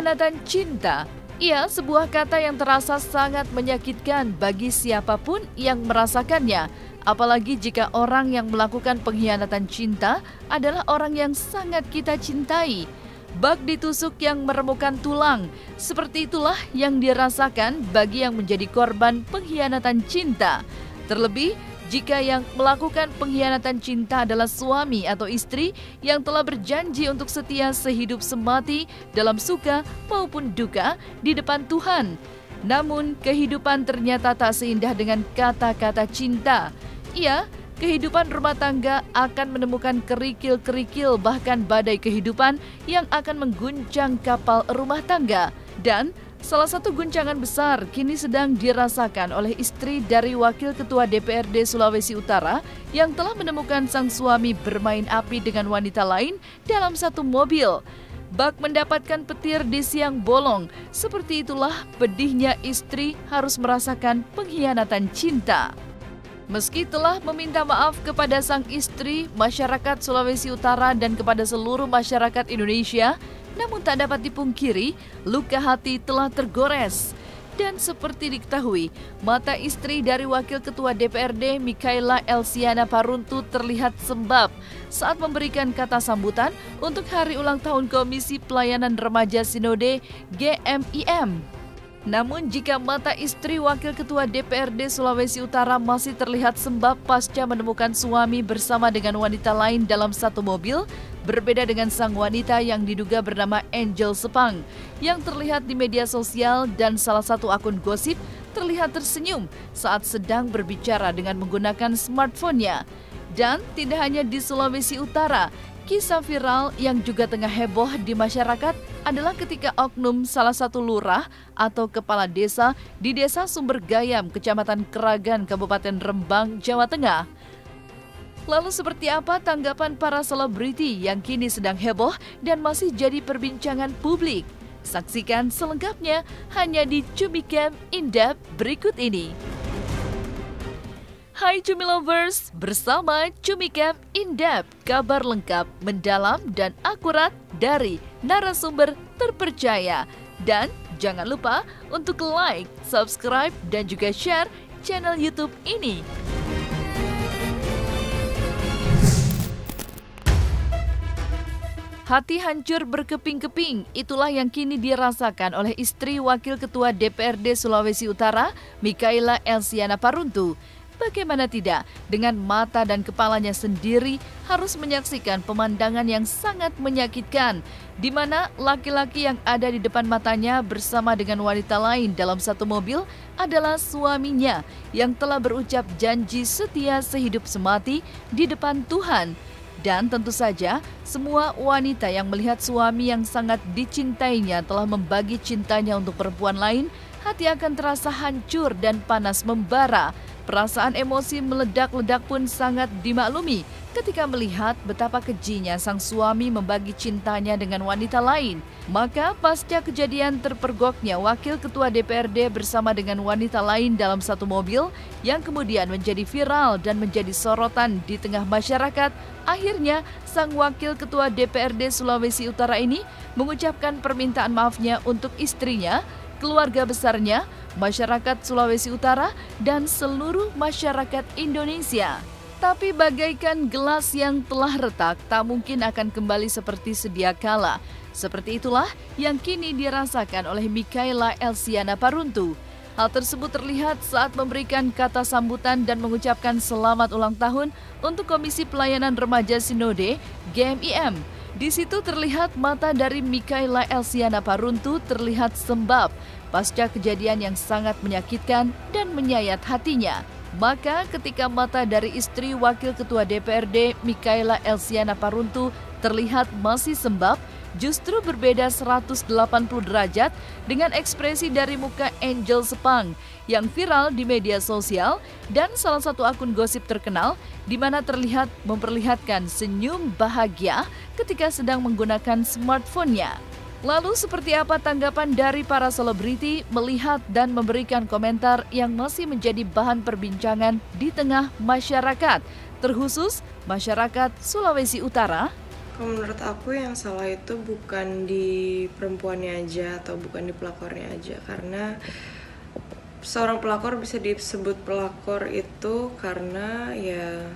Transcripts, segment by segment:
Pengkhianatan cinta. Ia sebuah kata yang terasa sangat menyakitkan bagi siapapun yang merasakannya. Apalagi jika orang yang melakukan pengkhianatan cinta adalah orang yang sangat kita cintai. Bak ditusuk yang meremukan tulang. Seperti itulah yang dirasakan bagi yang menjadi korban pengkhianatan cinta. Terlebih jika yang melakukan pengkhianatan cinta adalah suami atau istri yang telah berjanji untuk setia sehidup semati dalam suka maupun duka di depan Tuhan. Namun kehidupan ternyata tak seindah dengan kata-kata cinta. Kehidupan rumah tangga akan menemukan kerikil-kerikil bahkan badai kehidupan yang akan mengguncang kapal rumah tangga. Dan salah satu guncangan besar kini sedang dirasakan oleh istri dari Wakil Ketua DPRD Sulawesi Utara yang telah menemukan sang suami bermain api dengan wanita lain dalam satu mobil. Bak mendapatkan petir di siang bolong. Seperti itulah pedihnya istri harus merasakan pengkhianatan cinta. Meski telah meminta maaf kepada sang istri, masyarakat Sulawesi Utara dan kepada seluruh masyarakat Indonesia, namun tak dapat dipungkiri, luka hati telah tergores. Dan seperti diketahui, mata istri dari Wakil Ketua DPRD Mikaela Elsiana Paruntu terlihat sembab saat memberikan kata sambutan untuk hari ulang tahun Komisi Pelayanan Remaja Sinode GMIM. Namun jika mata istri Wakil Ketua DPRD Sulawesi Utara masih terlihat sembab pasca menemukan suami bersama dengan wanita lain dalam satu mobil, berbeda dengan sang wanita yang diduga bernama Angel Sepang, yang terlihat di media sosial dan salah satu akun gosip terlihat tersenyum saat sedang berbicara dengan menggunakan smartphone-nya. Dan tidak hanya di Sulawesi Utara, kisah viral yang juga tengah heboh di masyarakat adalah ketika oknum salah satu lurah atau kepala desa di Desa Sumbergayam, Kecamatan Keragan, Kabupaten Rembang, Jawa Tengah. Lalu seperti apa tanggapan para selebriti yang kini sedang heboh dan masih jadi perbincangan publik? Saksikan selengkapnya hanya di Cumicam In-Depth berikut ini. Hai Cumi Lovers, bersama Cumicam In-Depth, kabar lengkap, mendalam, dan akurat dari narasumber terpercaya. Dan jangan lupa untuk like, subscribe, dan juga share channel YouTube ini. Hati hancur berkeping-keping, itulah yang kini dirasakan oleh istri Wakil Ketua DPRD Sulawesi Utara, Mikaela Elsiana Paruntu. Bagaimana tidak, dengan mata dan kepalanya sendiri harus menyaksikan pemandangan yang sangat menyakitkan, di mana laki-laki yang ada di depan matanya bersama dengan wanita lain dalam satu mobil adalah suaminya yang telah berucap janji setia sehidup semati di depan Tuhan. Dan tentu saja, semua wanita yang melihat suami yang sangat dicintainya telah membagi cintanya untuk perempuan lain, hati akan terasa hancur dan panas membara. Perasaan emosi meledak-ledak pun sangat dimaklumi ketika melihat betapa kejinya sang suami membagi cintanya dengan wanita lain. Maka pasca kejadian terpergoknya Wakil Ketua DPRD bersama dengan wanita lain dalam satu mobil yang kemudian menjadi viral dan menjadi sorotan di tengah masyarakat, akhirnya sang Wakil Ketua DPRD Sulawesi Utara ini mengucapkan permintaan maafnya untuk istrinya, keluarga besarnya, masyarakat Sulawesi Utara, dan seluruh masyarakat Indonesia. Tapi bagaikan gelas yang telah retak, tak mungkin akan kembali seperti sedia kala. Seperti itulah yang kini dirasakan oleh Mikaela Elsiana Paruntu. Hal tersebut terlihat saat memberikan kata sambutan dan mengucapkan selamat ulang tahun untuk Komisi Pelayanan Remaja Sinode GMIM. Di situ terlihat mata dari Mikaela Elsiana Paruntu terlihat sembab pasca kejadian yang sangat menyakitkan dan menyayat hatinya. Maka ketika mata dari istri Wakil Ketua DPRD Mikaela Elsiana Paruntu terlihat masih sembab, justru berbeda 180 derajat dengan ekspresi dari muka Angel Sepang yang viral di media sosial dan salah satu akun gosip terkenal di mana terlihat memperlihatkan senyum bahagia ketika sedang menggunakan smartphone-nya. Lalu seperti apa tanggapan dari para selebriti melihat dan memberikan komentar yang masih menjadi bahan perbincangan di tengah masyarakat, terkhusus masyarakat Sulawesi Utara? Menurut aku yang salah itu bukan di perempuannya aja atau bukan di pelakornya aja, karena seorang pelakor bisa disebut pelakor itu karena ya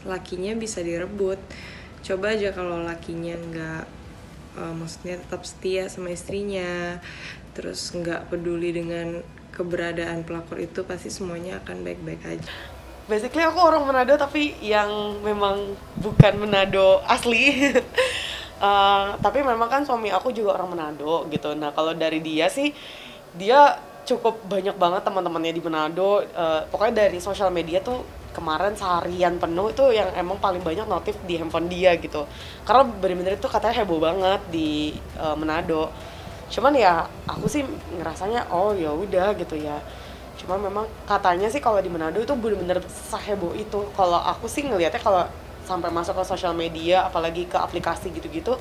lakinya bisa direbut. Coba aja kalau lakinya nggak maksudnya tetap setia sama istrinya, terus nggak peduli dengan keberadaan pelakor itu, pasti semuanya akan baik-baik aja. Basically aku orang Manado tapi yang memang bukan Manado asli. Tapi memang kan suami aku juga orang Manado gitu. Nah kalau dari dia sih, dia cukup banyak banget teman-temannya di Manado. Pokoknya dari sosial media tuh kemarin seharian penuh itu yang emang paling banyak notif di handphone dia gitu. Karena bener-bener itu katanya heboh banget di Manado. Cuman ya aku sih ngerasanya oh ya udah gitu ya. Cuma memang katanya sih kalau di Manado itu bener-bener seheboh itu. Kalau aku sih ngelihatnya kalau sampai masuk ke sosial media, apalagi ke aplikasi gitu-gitu,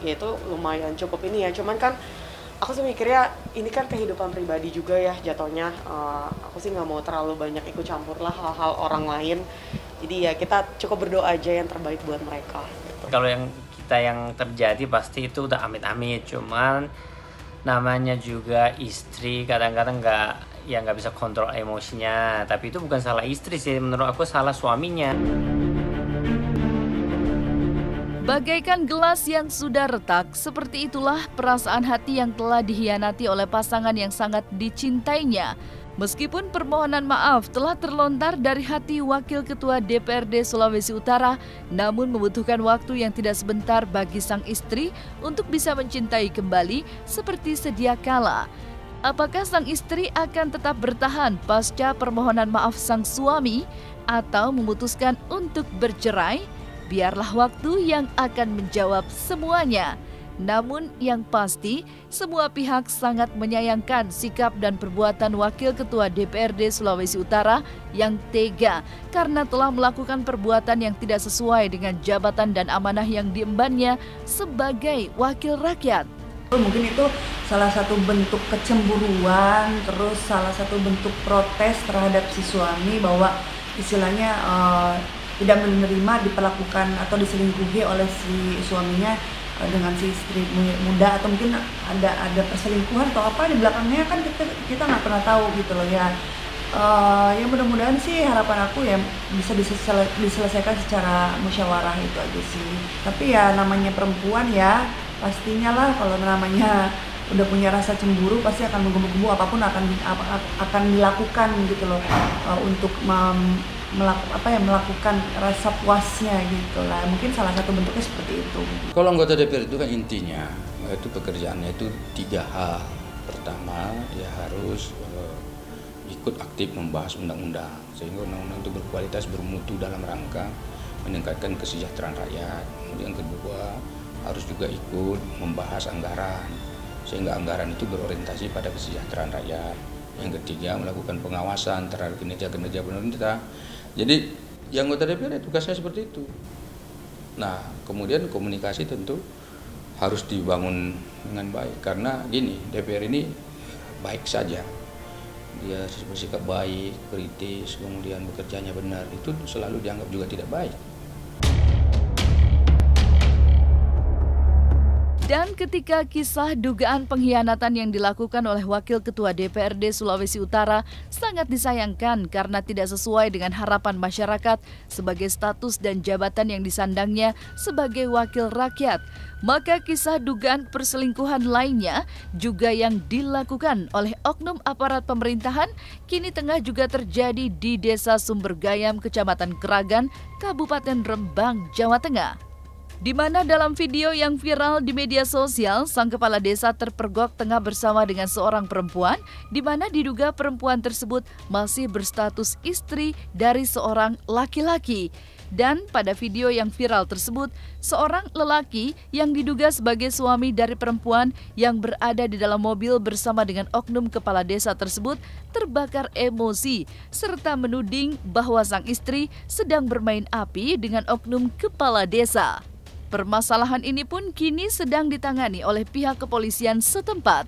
ya itu lumayan cukup ini ya. Cuman kan aku sih mikirnya ini kan kehidupan pribadi juga ya jatuhnya. Aku sih nggak mau terlalu banyak ikut campur lah hal-hal orang lain. Jadi ya kita cukup berdoa aja yang terbaik buat mereka. Gitu. Kalau yang kita yang terjadi pasti itu udah amit-amit. Cuman namanya juga istri kadang-kadang nggak bisa kontrol emosinya, tapi itu bukan salah istri sih, menurut aku salah suaminya. Bagaikan gelas yang sudah retak, seperti itulah perasaan hati yang telah dihianati oleh pasangan yang sangat dicintainya. Meskipun permohonan maaf telah terlontar dari hati Wakil Ketua DPRD Sulawesi Utara, namun membutuhkan waktu yang tidak sebentar bagi sang istri untuk bisa mencintai kembali seperti sedia kala. Apakah sang istri akan tetap bertahan pasca permohonan maaf sang suami atau memutuskan untuk bercerai? Biarlah waktu yang akan menjawab semuanya. Namun yang pasti, semua pihak sangat menyayangkan sikap dan perbuatan Wakil Ketua DPRD Sulawesi Utara yang tega karena telah melakukan perbuatan yang tidak sesuai dengan jabatan dan amanah yang diembannya sebagai wakil rakyat. Mungkin itu salah satu bentuk kecemburuan, terus salah satu bentuk protes terhadap si suami bahwa istilahnya tidak menerima diperlakukan atau diselingkuhi oleh si suaminya dengan si istri muda, atau mungkin ada perselingkuhan atau apa di belakangnya, kan kita nggak pernah tahu gitu loh ya. Ya mudah-mudahan sih harapan aku ya bisa diselesaikan secara musyawarah itu aja sih. Tapi ya namanya perempuan ya pastinya lah kalau namanya udah punya rasa cemburu pasti akan menggebu-gebu, apapun akan dilakukan gitu loh untuk melakukan rasa puasnya gitu lah. Mungkin salah satu bentuknya seperti itu. Kalau anggota DPR itu kan intinya itu pekerjaannya itu 3 hal. Pertama ya harus ikut aktif membahas undang-undang sehingga undang-undang itu berkualitas, bermutu dalam rangka meningkatkan kesejahteraan rakyat. Kemudian kedua harus juga ikut membahas anggaran sehingga anggaran itu berorientasi pada kesejahteraan rakyat. Yang ketiga melakukan pengawasan terhadap kinerja-kinerja pemerintah. Jadi yang anggota DPR tugasnya seperti itu. Nah kemudian komunikasi tentu harus dibangun dengan baik, karena gini, DPR ini baik saja, dia bersikap baik, kritis, kemudian bekerjanya benar, itu selalu dianggap juga tidak baik. Dan ketika kisah dugaan pengkhianatan yang dilakukan oleh Wakil Ketua DPRD Sulawesi Utara sangat disayangkan karena tidak sesuai dengan harapan masyarakat sebagai status dan jabatan yang disandangnya sebagai wakil rakyat, maka kisah dugaan perselingkuhan lainnya juga yang dilakukan oleh oknum aparat pemerintahan kini tengah juga terjadi di Desa Sumbergayam, Kecamatan Keragan, Kabupaten Rembang, Jawa Tengah. Di mana dalam video yang viral di media sosial, sang kepala desa terpergok tengah bersama dengan seorang perempuan, di mana diduga perempuan tersebut masih berstatus istri dari seorang laki-laki. Dan pada video yang viral tersebut, seorang lelaki yang diduga sebagai suami dari perempuan yang berada di dalam mobil bersama dengan oknum kepala desa tersebut terbakar emosi, serta menuding bahwa sang istri sedang bermain api dengan oknum kepala desa. Permasalahan ini pun kini sedang ditangani oleh pihak kepolisian setempat.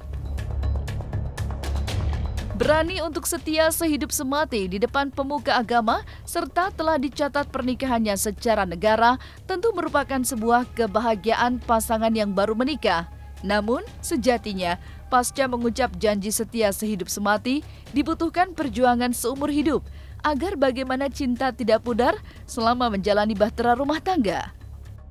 Berani untuk setia sehidup semati di depan pemuka agama serta telah dicatat pernikahannya secara negara tentu merupakan sebuah kebahagiaan pasangan yang baru menikah. Namun, sejatinya, pasca mengucap janji setia sehidup semati, dibutuhkan perjuangan seumur hidup agar bagaimana cinta tidak pudar selama menjalani bahtera rumah tangga.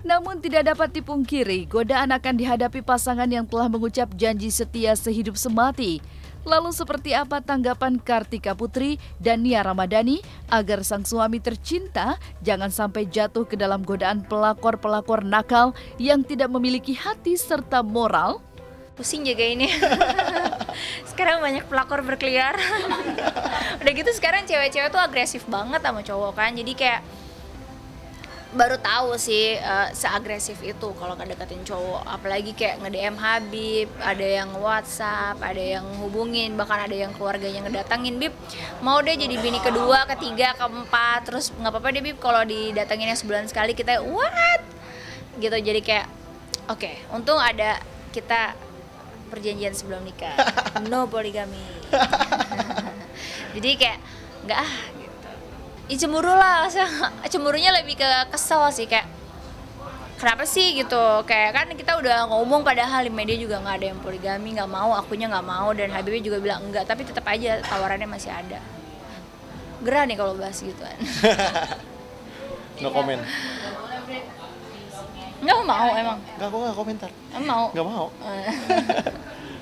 Namun tidak dapat dipungkiri, godaan akan dihadapi pasangan yang telah mengucap janji setia sehidup semati. Lalu seperti apa tanggapan Kartika Putri dan Nia Ramadhani agar sang suami tercinta jangan sampai jatuh ke dalam godaan pelakor-pelakor nakal yang tidak memiliki hati serta moral? Pusing jagainnya. Sekarang banyak pelakor berkeliaran. Udah gitu sekarang cewek-cewek tuh agresif banget sama cowok kan. Jadi kayak baru tahu sih seagresif itu kalau ngedeketin cowok. Apalagi kayak nge-DM Habib, ada yang WhatsApp, ada yang hubungin, bahkan ada yang keluarganya ngedatangin, Bib mau deh jadi bini kedua, ketiga, keempat. Terus nggak apa-apa deh Bib kalau didatanginnya sebulan sekali. Kita what? Gitu, jadi kayak oke, untung ada kita perjanjian sebelum nikah, no poligami. Jadi kayak nggak gitu. Ya cemburu lah, cemburunya lebih ke kesel sih, kayak kenapa sih gitu, kayak kan kita udah ngomong padahal di media juga nggak ada yang poligami, nggak mau, akunya nggak mau, dan Habibnya juga bilang enggak, tapi tetap aja tawarannya masih ada. Gerah nih kalau bahas gituan. No komen. Nggak mau emang. Aku nggak komentar. Mau. Nggak mau.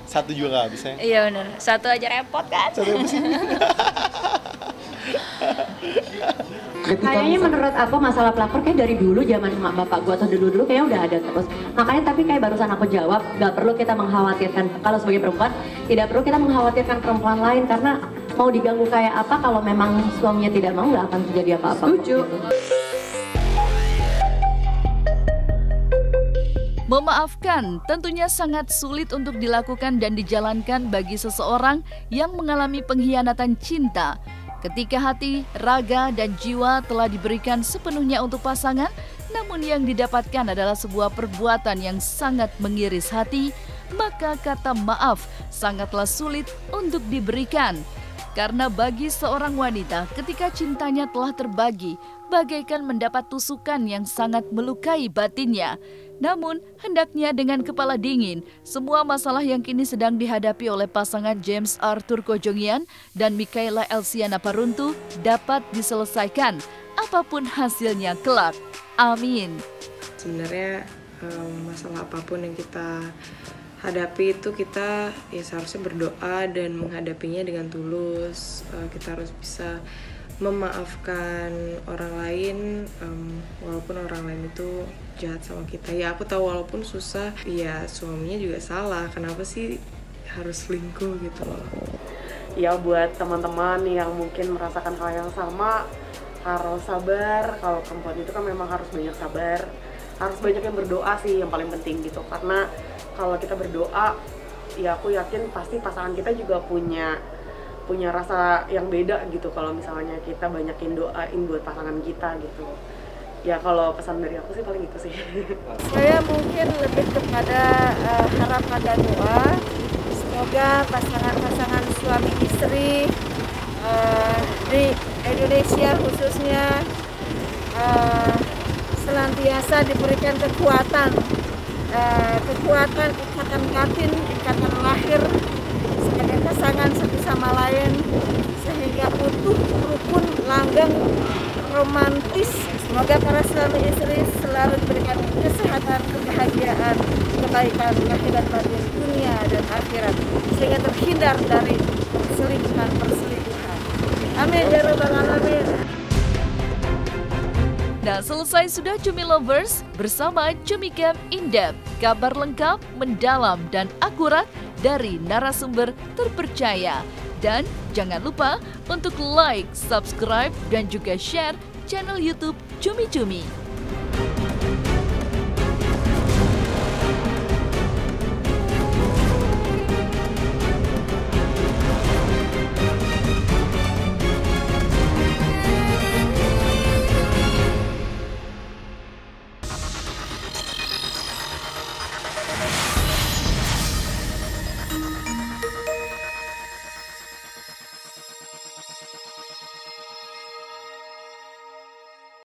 Satu juga nggak bisa. Iya benar. Satu aja repot kan. Kayaknya menurut aku masalah pelakor kayak dari dulu zaman emak bapak gua atau dulu kayaknya udah ada terus. Makanya tapi kayak barusan aku jawab, nggak perlu kita mengkhawatirkan, kalau sebagai perempuan tidak perlu kita mengkhawatirkan perempuan lain karena mau diganggu kayak apa kalau memang suaminya tidak mau nggak akan terjadi apa-apa. Setuju. Memaafkan tentunya sangat sulit untuk dilakukan dan dijalankan bagi seseorang yang mengalami pengkhianatan cinta. Ketika hati, raga, dan jiwa telah diberikan sepenuhnya untuk pasangan, namun yang didapatkan adalah sebuah perbuatan yang sangat mengiris hati, maka kata maaf sangatlah sulit untuk diberikan. Karena bagi seorang wanita, ketika cintanya telah terbagi, bagaikan mendapat tusukan yang sangat melukai batinnya. Namun, hendaknya dengan kepala dingin, semua masalah yang kini sedang dihadapi oleh pasangan James Arthur Kojongian dan Michaela Elsiana Paruntu dapat diselesaikan, apapun hasilnya kelak. Amin. Sebenarnya masalah apapun yang kita hadapi itu kita ya seharusnya berdoa dan menghadapinya dengan tulus. Kita harus bisa memaafkan orang lain walaupun orang lain itu jahat sama kita. Ya aku tahu walaupun susah, ya suaminya juga salah, kenapa sih harus selingkuh gitu loh. Ya buat teman-teman yang mungkin merasakan hal yang sama, harus sabar. Kalau perempuan itu kan memang harus banyak sabar, harus banyak yang berdoa sih yang paling penting gitu. Karena kalau kita berdoa, ya aku yakin pasti pasangan kita juga punya rasa yang beda gitu kalau misalnya kita banyakin doain buat pasangan kita gitu. Ya kalau pesan dari aku sih paling itu sih. Saya mungkin lebih kepada harapan dan doa. Semoga pasangan-pasangan suami istri di Indonesia khususnya senantiasa diberikan kekuatan ikatan batin, ikatan lahir sebagai pasangan satu sama lain sehingga utuh, rukun, langgeng, romantis. Semoga para suami istri selalu diberikan kesehatan, kebahagiaan, kebaikan lahir dan batin, dunia dan akhirat sehingga terhindar dari perselingkuhan. Amin ya rabbal alamin. Nah, selesai sudah Cumi Lovers bersama Cumi Camp In-Depth. Kabar lengkap, mendalam, dan akurat dari narasumber terpercaya. Dan jangan lupa untuk like, subscribe, dan juga share channel YouTube Cumi Cumi.